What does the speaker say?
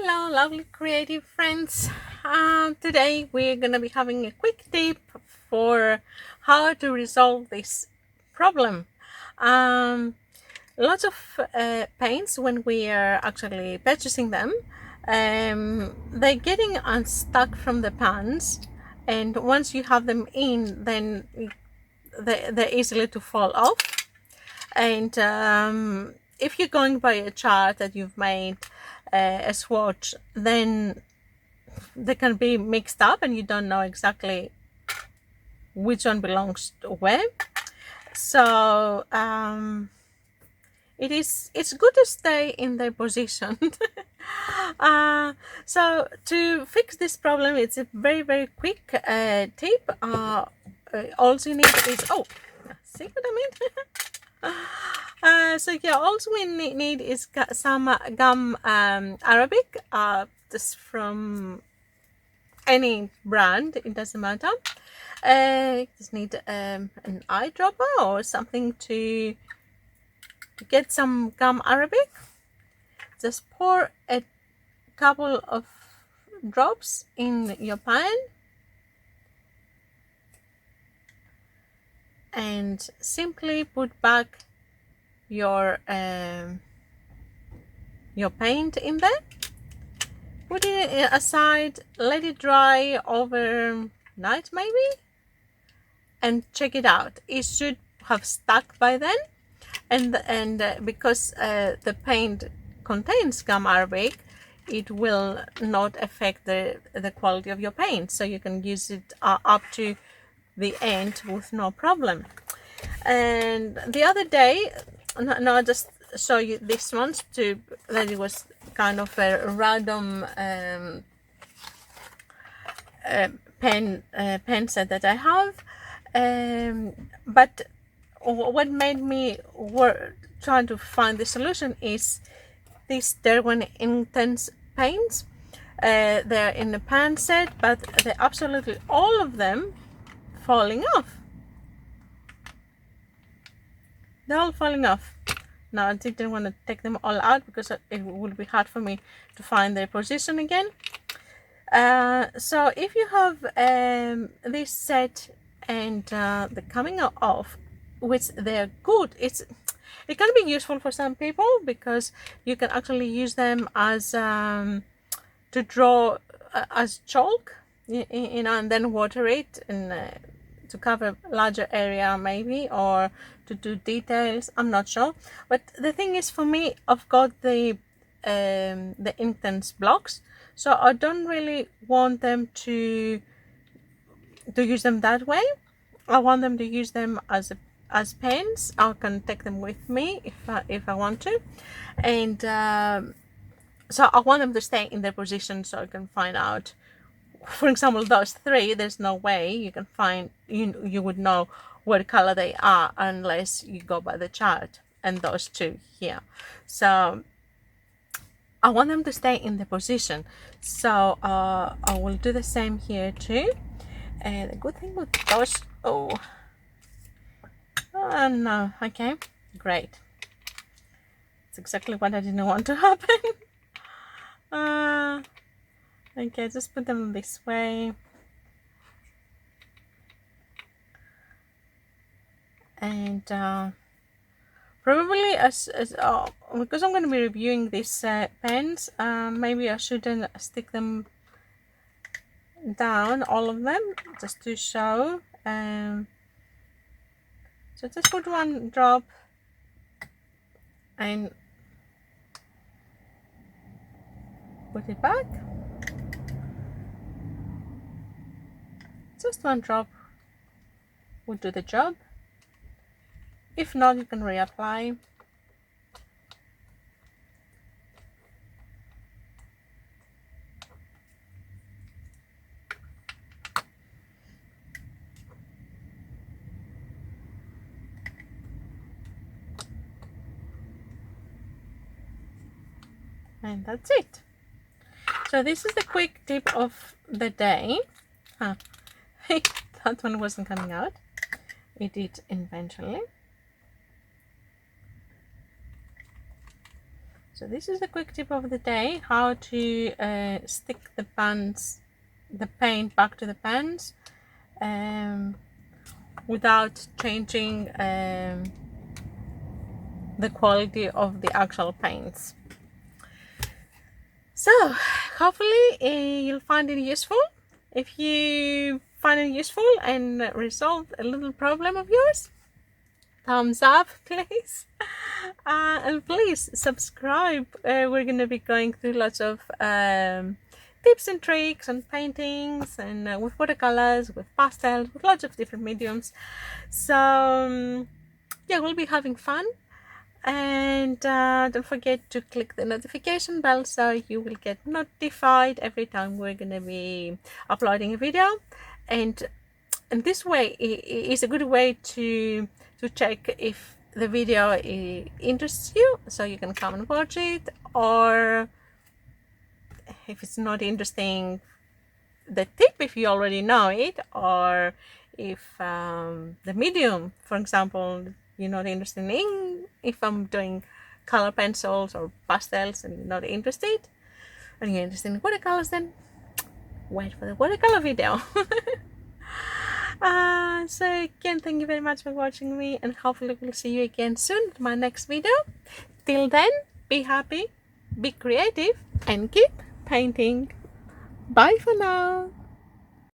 Hello, lovely creative friends. Today we're gonna be having a quick tip for how to resolve this problem. Um, Lots of paints, when we are actually purchasing them, they're getting unstuck from the pans, and once you have them in, then they're easily to fall off. And if you're going by a chart that you've made, a swatch, then they can be mixed up and you don't know exactly which one belongs to where. So it's good to stay in their position. So to fix this problem, it's a very quick tip. All you need is, see what I mean? So yeah, all we need is some gum Arabic, just from any brand, it doesn't matter. Just need an eyedropper or something to get some gum Arabic. Just pour a couple of drops in your pan and simply put back your paint in there. Put it aside, let it dry overnight maybe, and check it out. It should have stuck by then, and because the paint contains gum Arabic, it will not affect the quality of your paint, so you can use it up to the end with no problem. And the other day, no, I just show you this one that it was kind of a random pen set that I have, but what made me trying to find the solution is these Derwent Intense paints. They're in the pan set, but they're absolutely all of them falling off. They're all falling off. Now I didn't want to take them all out because it would be hard for me to find their position again. So if you have this set and the coming off, which they're good, it can be useful for some people because you can actually use them as to draw as chalk, and then water it and to cover larger area maybe, or to do details. I'm not sure, but the thing is, for me, I've got the Intense blocks, so I don't really want them to use them that way. I want them to use them as pens. I can take them with me if I want to, and so I want them to stay in their position so I can find out. For example, those three, there's no way you can find, you would know what color they are unless you go by the chart, and those two here. So I want them to stay in the position, so I will do the same here too. And the good thing with those, no, okay, great. It's exactly what I didn't want to happen. Okay, just put them this way. And probably because I'm going to be reviewing these pens, maybe I shouldn't stick them down, all of them, just to show. So just put one drop and put it back. Just one drop would do the job. If not, you can reapply. And that's it. So this is the quick tip of the day. That one wasn't coming out. It did eventually. So this is a quick tip of the day, how to stick the paint back to the pans without changing the quality of the actual paints. So hopefully you'll find it useful. If you find it useful and resolve a little problem of yours, thumbs up please, and please subscribe. We're going to be going through lots of tips and tricks on paintings and with watercolors, with pastels, with lots of different mediums. So yeah, we'll be having fun. And don't forget to click the notification bell so you will get notified every time we're going to be uploading a video. And this way is a good way to check if the video interests you, so you can come and watch it, or if it's not interesting, the tip, if you already know it, or if the medium, for example, you're not interested in, if I'm doing color pencils or pastels and you're not interested, and you're interested in watercolors, then wait for the watercolor video. So again, thank you very much for watching me, and hopefully we'll see you again soon with my next video. Till then, be happy, be creative, and keep painting. Bye for now.